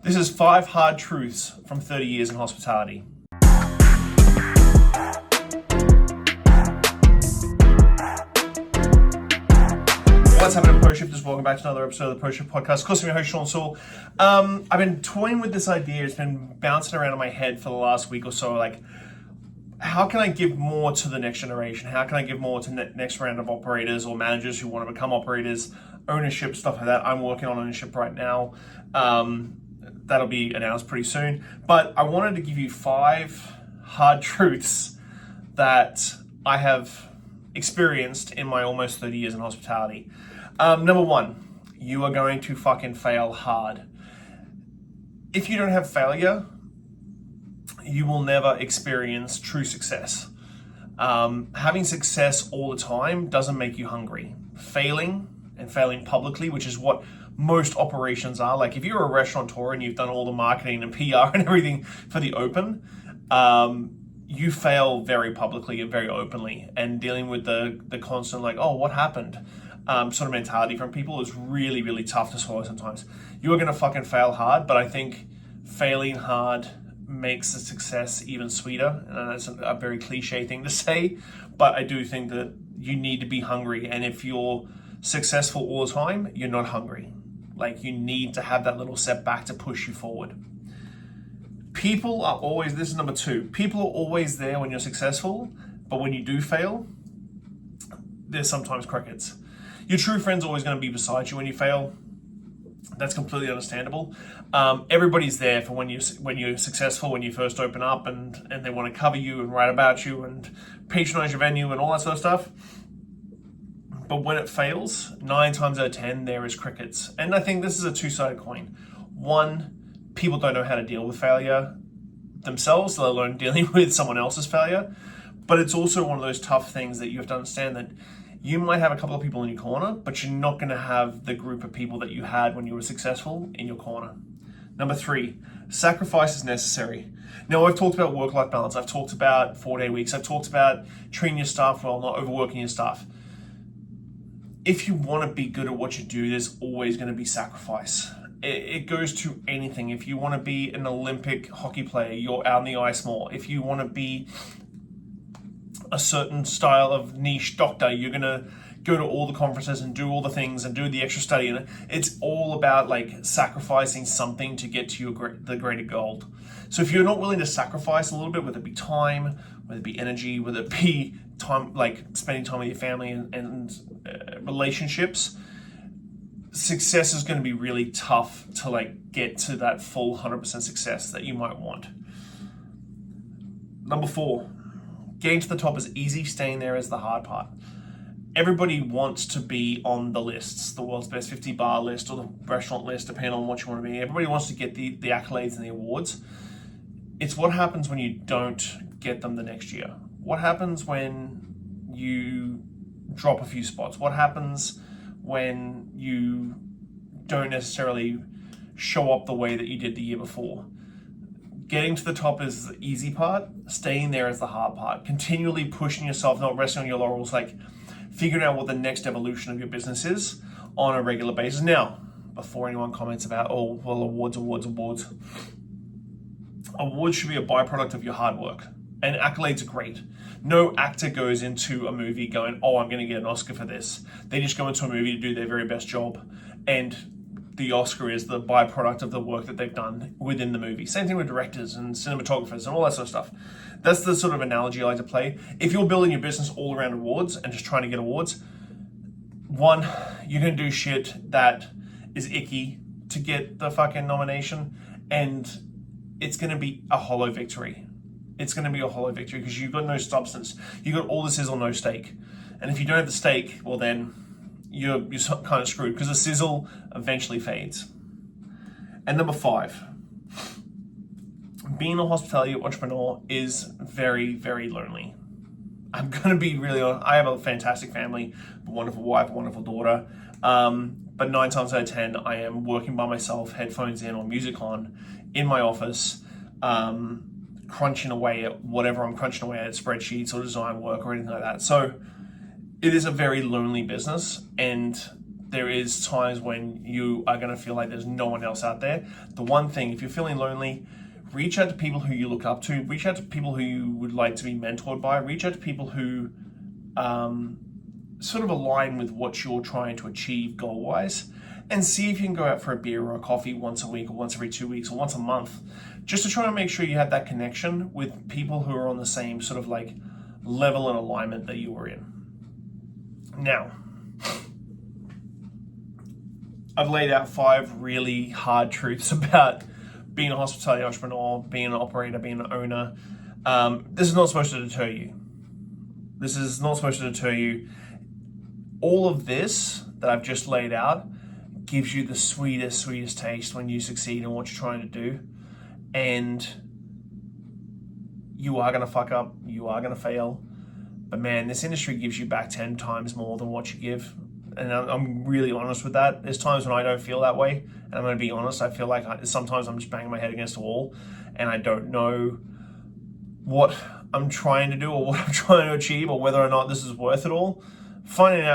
This is 5 hard truths from 30 years in hospitality. What's happening, Pro Shifters? Welcome back to another episode of the Pro Shift Podcast. Of course, I'm your host, Shawn Soole. I've been toying with this idea. It's been bouncing around in my head for the last week or so. Like, how can I give more to the next generation? How can I give more to next round of operators or managers who want to become operators, ownership, stuff like that? I'm working on ownership right now. That'll be announced pretty soon. But I wanted to give you 5 hard truths that I have experienced in my almost 30 years in hospitality. Number 1, you are going to fucking fail hard. If you don't have failure, you will never experience true success. Having success all the time doesn't make you hungry. Failing and failing publicly, which is what most operations are. Like if you're a restaurateur and you've done all the marketing and PR and everything for the open, you fail very publicly and very openly, and dealing with the constant like, oh, what happened? Sort of mentality from people is really, really tough to swallow sometimes. You're gonna fucking fail hard, but I think failing hard makes the success even sweeter. And that's a very cliche thing to say, but I do think that you need to be hungry. And if you're successful all the time, you're not hungry. Like, you need to have that little setback to push you forward. People are always, this is number 2, people are always there when you're successful, but when you do fail, there's sometimes crickets. Your true friend's always going to be beside you when you fail. That's completely understandable. Everybody's there for when you're successful, when you first open up, and they want to cover you and write about you and patronize your venue and all that sort of stuff. But when it fails, 9 times out of 10, there is crickets. And I think this is a two-sided coin. 1, people don't know how to deal with failure themselves, let alone dealing with someone else's failure. But it's also one of those tough things that you have to understand that you might have a couple of people in your corner, but you're not going to have the group of people that you had when you were successful in your corner. Number 3, sacrifice is necessary. Now, I've talked about work-life balance. I've talked about 4-day weeks. I've talked about treating your staff well, not overworking your staff. If you want to be good at what you do, there's always going to be sacrifice. It goes to anything. If you want to be an Olympic hockey player, you're out on the ice more. If you want to be a certain style of niche doctor, you're going to go to all the conferences and do all the things and do the extra study. And it's all about like sacrificing something to get to the greater goal. So if you're not willing to sacrifice a little bit, whether it be time, whether it be energy, whether it be time, like spending time with your family and relationships, success is going to be really tough to like get to that full 100% success that you might want. Number 4, getting to the top is easy, staying there is the hard part. Everybody wants to be on the lists, the world's best 50 bar list or the restaurant list, depending on what you want to be. Everybody wants to get the accolades and the awards. It's what happens when you don't get them the next year. What happens when you drop a few spots? What happens when you don't necessarily show up the way that you did the year before? Getting to the top is the easy part. Staying there is the hard part. Continually pushing yourself, not resting on your laurels, like figuring out what the next evolution of your business is on a regular basis. Now, before anyone comments about, oh, well, awards should be a byproduct of your hard work. And accolades are great. No actor goes into a movie going, oh, I'm going to get an Oscar for this. They just go into a movie to do their very best job. And the Oscar is the byproduct of the work that they've done within the movie. Same thing with directors and cinematographers and all that sort of stuff. That's the sort of analogy I like to play. If you're building your business all around awards and just trying to get awards, 1, you're going to do shit that is icky to get the fucking nomination, and it's going to be a hollow victory. It's going to be a hollow victory because you've got no substance. You've got all the sizzle, no steak. And if you don't have the steak, well then you're kind of screwed because the sizzle eventually fades. And number 5, being a hospitality entrepreneur is very, very lonely. I'm going to be really honest. I have a fantastic family, a wonderful wife, a wonderful daughter. But 9 times out of 10, I am working by myself, headphones in or music on, in my office, crunching away at whatever I'm crunching away at, spreadsheets or design work or anything like that. So it is a very lonely business, and there is times when you are going to feel like there's no one else out there. The one thing, if you're feeling lonely, reach out to people who you look up to, reach out to people who you would like to be mentored by, reach out to people who sort of align with what you're trying to achieve goal-wise, and see if you can go out for a beer or a coffee once a week or once every 2 weeks or once a month, just to try to make sure you have that connection with people who are on the same sort of like level and alignment that you were in. Now, I've laid out 5 really hard truths about being a hospitality entrepreneur, being an operator, being an owner. This is not supposed to deter you. This is not supposed to deter you. All of this that I've just laid out gives you the sweetest taste when you succeed in what you're trying to do. And you are going to fuck up, you are going to fail. But man, this industry gives you back 10 times more than what you give. And I'm really honest with that. There's times when I don't feel that way. And I'm going to be honest, I feel like sometimes I'm just banging my head against a wall and I don't know what I'm trying to do or what I'm trying to achieve or whether or not this is worth it all. Finding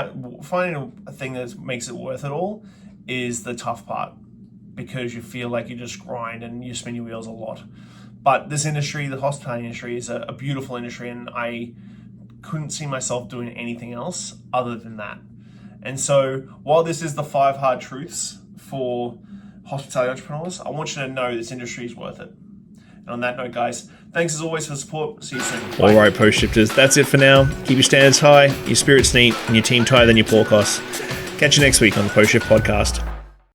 a thing that makes it worth it all is the tough part, because you feel like you just grind and you spin your wheels a lot. But this industry, the hospitality industry, is a beautiful industry, and I couldn't see myself doing anything else other than that. And so while this is the 5 hard truths for hospitality entrepreneurs, I want you to know this industry is worth it. And on that note, guys, thanks as always for the support. See you soon. Bye. All right, post shifters, that's it for now. Keep your standards high, your spirits neat, and your team tighter than your forecast. Catch you next week on the Post Shift Podcast.